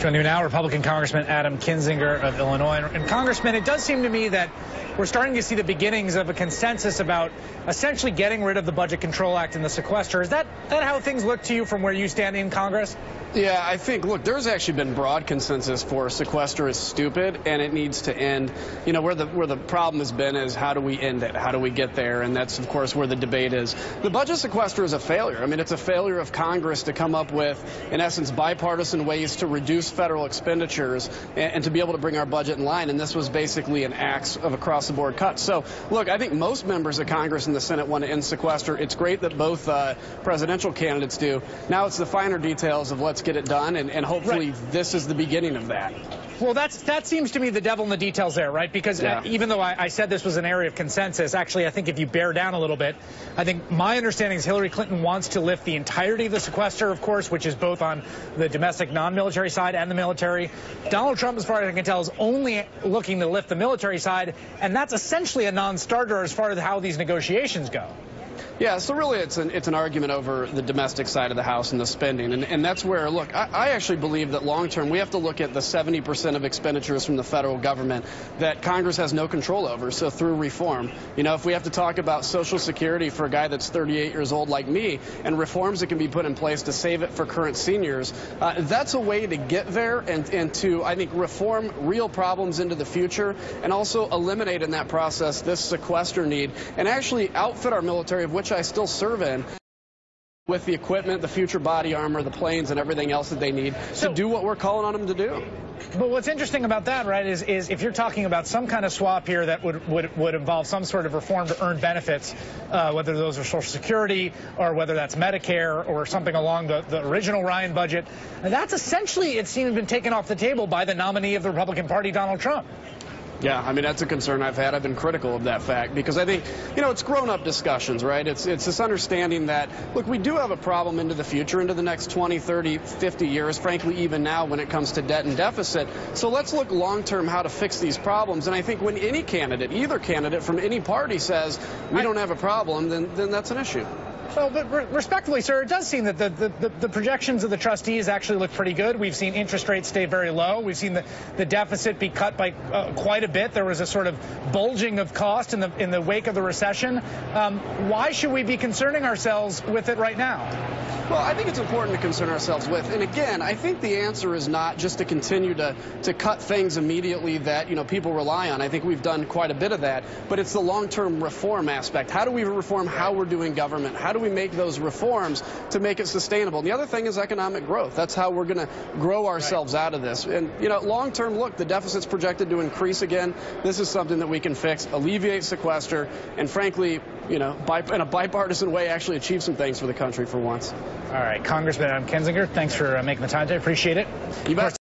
Joining me now, Republican Congressman Adam Kinzinger of Illinois. And Congressman, it does seem to me that we're starting to see the beginnings of a consensus about essentially getting rid of the Budget Control Act and the sequester. Is that how things look to you from where you stand in Congress? Yeah, I think, look, there's actually been broad consensus for sequester is stupid and it needs to end. You know, where the problem has been is how do we end it? How do we get there? And that's, of course, where the debate is. The budget sequester is a failure. I mean, it's a failure of Congress to come up with, in essence, bipartisan ways to reduce federal expenditures and to be able to bring our budget in line. And this was basically an axe of across-the-board cuts. So, look, I think most members of Congress and the Senate want to end sequester. It's great that both presidential candidates do. Now it's the finer details of let's get it done, and hopefully this is the beginning of that. Well, that seems to me the devil in the details there, right? Because even though I said this was an area of consensus, actually I think if you bear down a little bit, I think my understanding is Hillary Clinton wants to lift the entirety of the sequester, of course, which is both on the domestic non-military side and the military. Donald Trump, as far as I can tell, is only looking to lift the military side, and that's essentially a non-starter as far as how these negotiations go. Yeah, so really it's an argument over the domestic side of the House and the spending. And that's where, look, I actually believe that long term we have to look at the 70% of expenditures from the federal government that Congress has no control over. So through reform, you know, if we have to talk about Social Security for a guy that's 38 years old like me and reforms that can be put in place to save it for current seniors, that's a way to get there and to, I think, reform real problems into the future and also eliminate in that process this sequester need and actually outfit our military, of which I still serve in, with the equipment, the future body armor, the planes, and everything else that they need to do what we're calling on them to do. But what's interesting about that, right, is if you're talking about some kind of swap here that would involve some sort of reform to earn benefits, whether those are Social Security or whether that's Medicare or something along the original Ryan budget, that's essentially, it seems, been taken off the table by the nominee of the Republican Party, Donald Trump. Yeah, I mean, that's a concern I've had. I've been critical of that fact because I think, you know, it's grown-up discussions, right? It's this understanding that, look, we do have a problem into the future, into the next 20, 30, 50 years, frankly, even now when it comes to debt and deficit. So let's look long-term how to fix these problems. And I think when any candidate, either candidate from any party says we don't have a problem, then that's an issue. Well, but respectfully, sir, it does seem that the projections of the trustees actually look pretty good. We've seen interest rates stay very low. We've seen the deficit be cut by quite a bit. There was a sort of bulging of cost in the wake of the recession. Why should we be concerning ourselves with it right now? Well, I think it's important to concern ourselves with. And again, I think the answer is not just to continue to cut things immediately that, you know, people rely on. I think we've done quite a bit of that. But it's the long-term reform aspect. How do we reform how we're doing government? How do we make those reforms to make it sustainable? And the other thing is economic growth. That's how we're going to grow ourselves out of this. And, you know, long-term, look, the deficit's projected to increase again. This is something that we can fix, alleviate sequester, and frankly, you know, in a bipartisan way, actually achieve some things for the country for once. All right, Congressman Adam Kinzinger, thanks for making the time today. Appreciate it. You bet.